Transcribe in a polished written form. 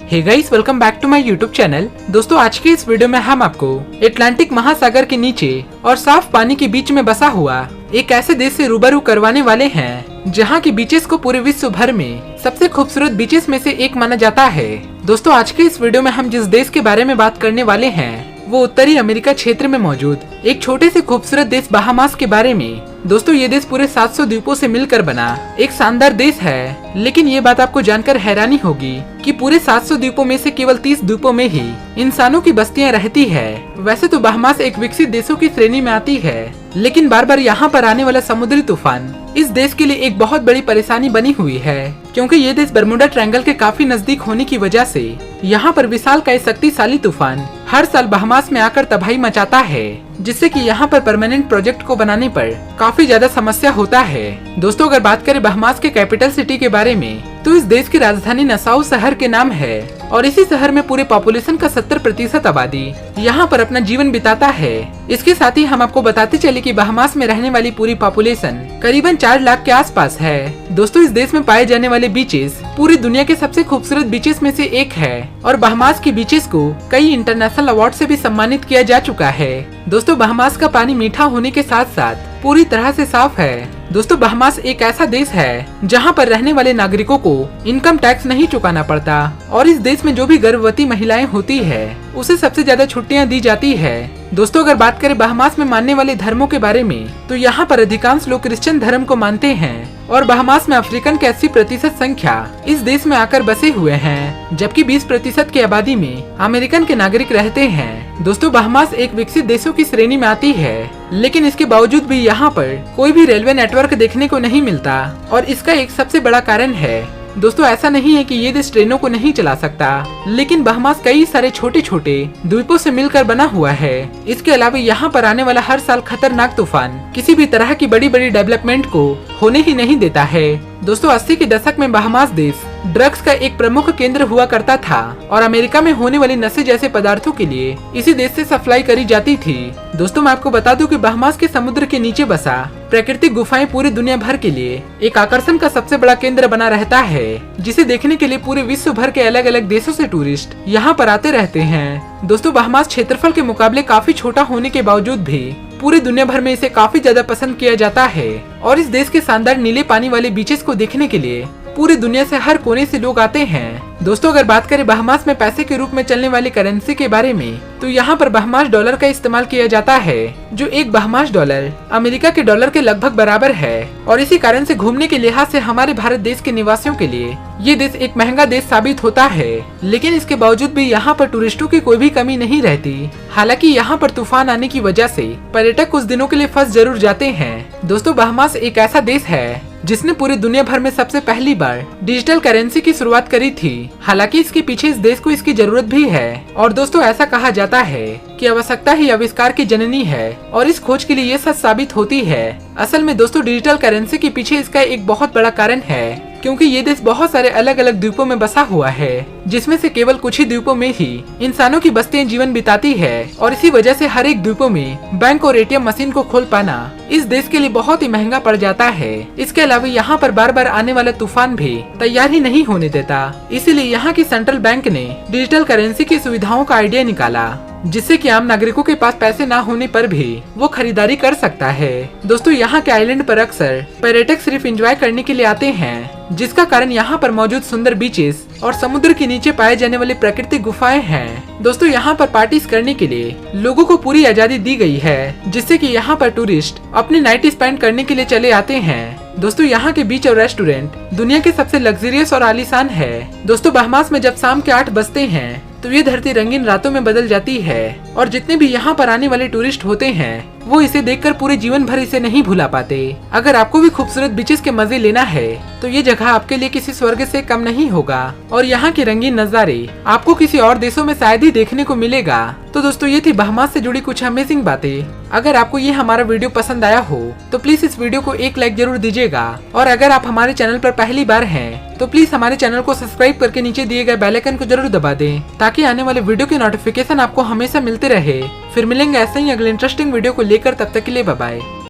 Hey guys, welcome back to my YouTube channel. दोस्तों, आज के इस वीडियो में हम आपको अटलांटिक महासागर के नीचे और साफ पानी के बीच में बसा हुआ एक ऐसे देश से रूबरू करवाने वाले हैं जहां की बीचेस को पूरे विश्व भर में सबसे खूबसूरत बीचेस में से एक माना जाता है। दोस्तों, आज के इस वीडियो में हम जिस देश के बारे में बात करने वाले हैं वो उत्तरी अमेरिका क्षेत्र में मौजूद एक छोटे से खूबसूरत देश बहामास के बारे में। दोस्तों, ये देश पूरे 700 द्वीपों से मिलकर बना एक शानदार देश है, लेकिन ये बात आपको जानकर हैरानी होगी कि पूरे 700 द्वीपों में से केवल 30 द्वीपों में ही इंसानों की बस्तियां रहती है। वैसे तो बहामास एक विकसित देशों की श्रेणी में आती है, लेकिन बार बार यहाँ पर आने वाला समुद्री तूफान इस देश के लिए एक बहुत बड़ी परेशानी बनी हुई है, क्योंकि ये देश बरमुडा ट्रायंगल के काफी नजदीक होने की वजह से यहाँ पर विशालकाय शक्तिशाली तूफान हर साल बहामास में आकर तबाही मचाता है, जिससे कि यहाँ पर परमानेंट प्रोजेक्ट को बनाने पर काफी ज्यादा समस्या होता है। दोस्तों, अगर बात करें बहामास के कैपिटल सिटी के बारे में, तो इस देश की राजधानी नसाउ शहर के नाम है और इसी शहर में पूरे पॉपुलेशन का 70% आबादी यहाँ पर अपना जीवन बिताता है। इसके साथ ही हम आपको बताते चले कि बहामास में रहने वाली पूरी पॉपुलेशन करीबन 4 लाख के आसपास है। दोस्तों, इस देश में पाए जाने वाले बीचेस पूरी दुनिया के सबसे खूबसूरत बीचेस में से एक है और बहामास की बीचेस को कई इंटरनेशनल अवार्ड से भी सम्मानित किया जा चुका है। दोस्तों, बहामास का पानी मीठा होने के साथ साथ पूरी तरह से साफ है। दोस्तों, बहामास एक ऐसा देश है जहां पर रहने वाले नागरिकों को इनकम टैक्स नहीं चुकाना पड़ता और इस देश में जो भी गर्भवती महिलाएं होती है उसे सबसे ज्यादा छुट्टियां दी जाती है। दोस्तों, अगर बात करें बहामास में मानने वाले धर्मों के बारे में, तो यहाँ पर अधिकांश लोग क्रिश्चियन धर्म को मानते हैं और बहामास में अफ्रीकन के 80% संख्या इस देश में आकर बसे हुए हैं, जबकि 20% की आबादी में अमेरिकन के नागरिक रहते हैं। दोस्तों, बहामास एक विकसित देशों की श्रेणी में आती है, लेकिन इसके बावजूद भी यहाँ पर कोई भी रेलवे नेटवर्क देखने को नहीं मिलता और इसका एक सबसे बड़ा कारण है। दोस्तों, ऐसा नहीं है कि ये देश ट्रेनों को नहीं चला सकता, लेकिन बहामास कई सारे छोटे छोटे द्वीपों से मिलकर बना हुआ है। इसके अलावा यहाँ पर आने वाला हर साल खतरनाक तूफान किसी भी तरह की बड़ी बड़ी डेवलपमेंट को होने ही नहीं देता है। दोस्तों, 80 के दशक में बहामास देश ड्रग्स का एक प्रमुख केंद्र हुआ करता था और अमेरिका में होने वाली नशे जैसे पदार्थों के लिए इसी देश से सप्लाई करी जाती थी। दोस्तों, मैं आपको बता दूं कि बहामास के समुद्र के नीचे बसा प्राकृतिक गुफाएं पूरी दुनिया भर के लिए एक आकर्षण का सबसे बड़ा केंद्र बना रहता है, जिसे देखने के लिए पूरे विश्व भर के अलग अलग देशों से टूरिस्ट यहाँ पर आते रहते हैं। दोस्तों, बहामास क्षेत्रफल के मुकाबले काफी छोटा होने के बावजूद भी पूरी दुनिया भर में इसे काफी ज्यादा पसंद किया जाता है और इस देश के शानदार नीले पानी वाले बीचेस को देखने के लिए पूरी दुनिया से हर कोने से लोग आते हैं। दोस्तों, अगर बात करें बहामास में पैसे के रूप में चलने वाली करेंसी के बारे में, तो यहाँ पर बहामास डॉलर का इस्तेमाल किया जाता है, जो एक बहामास डॉलर अमेरिका के डॉलर के लगभग बराबर है और इसी कारण से घूमने के लिहाज से हमारे भारत देश के निवासियों के लिए ये देश एक महंगा देश साबित होता है, लेकिन इसके बावजूद भी यहाँ पर टूरिस्टों की कोई भी कमी नहीं रहती। हालांकि यहाँ पर तूफान आने की वजह से पर्यटक कुछ दिनों के लिए फंस जरूर जाते हैं। दोस्तों, बहामास एक ऐसा देश है जिसने पूरी दुनिया भर में सबसे पहली बार डिजिटल करेंसी की शुरुआत करी थी। हालांकि इसके पीछे इस देश को इसकी जरूरत भी है और दोस्तों, ऐसा कहा जाता है कि आवश्यकता ही आविष्कार की जननी है और इस खोज के लिए ये सच साबित होती है। असल में दोस्तों, डिजिटल करेंसी के पीछे इसका एक बहुत बड़ा कारण है, क्योंकि ये देश बहुत सारे अलग अलग द्वीपों में बसा हुआ है, जिसमें से केवल कुछ ही द्वीपों में ही इंसानों की बस्तियां जीवन बिताती है और इसी वजह से हर एक द्वीपों में बैंक और एटीएम मशीन को खोल पाना इस देश के लिए बहुत ही महंगा पड़ जाता है। इसके अलावा यहाँ पर बार बार आने वाला तूफान भी तैयार ही नहीं होने देता, इसीलिए यहाँ की सेंट्रल बैंक ने डिजिटल करेंसी की सुविधाओं का आइडिया निकाला, जिससे कि आम नागरिकों के पास पैसे ना होने पर भी वो खरीदारी कर सकता है। दोस्तों, यहाँ के आइलैंड पर अक्सर पर्यटक सिर्फ एंजॉय करने के लिए आते हैं, जिसका कारण यहाँ पर मौजूद सुंदर बीचेस और समुद्र के नीचे पाए जाने वाली प्राकृतिक गुफाएं हैं। दोस्तों, यहाँ पर पार्टीज करने के लिए लोगों को पूरी आजादी दी गई है, जिससे कि यहाँ पर टूरिस्ट अपनी नाइट स्पेंड करने के लिए चले आते हैं। दोस्तों, यहाँ के बीच और रेस्टोरेंट दुनिया के सबसे लग्जरियस और आलीशान है। दोस्तों, बहामास में जब शाम के 8 बजते हैं तो ये धरती रंगीन रातों में बदल जाती है और जितने भी यहाँ पर आने वाले टूरिस्ट होते हैं वो इसे देखकर पूरे जीवन भर इसे नहीं भुला पाते। अगर आपको भी खूबसूरत बीचेस के मजे लेना है तो ये जगह आपके लिए किसी स्वर्ग से कम नहीं होगा और यहाँ के रंगीन नजारे आपको किसी और देशों में शायद ही देखने को मिलेगा। तो दोस्तों, ये थी बहामास से जुड़ी कुछ अमेजिंग बातें। अगर आपको ये हमारा वीडियो पसंद आया हो तो प्लीज इस वीडियो को एक लाइक जरूर दीजिएगा और अगर आप हमारे चैनल पर पहली बार हैं तो प्लीज हमारे चैनल को सब्सक्राइब करके नीचे दिए गए बेल आइकन को जरूर दबा दें, ताकि आने वाले वीडियो की नोटिफिकेशन आपको हमेशा मिलते रहे। फिर मिलेंगे ऐसे ही अगले इंटरेस्टिंग वीडियो को लेकर, तब तक के लिए बाय बाय।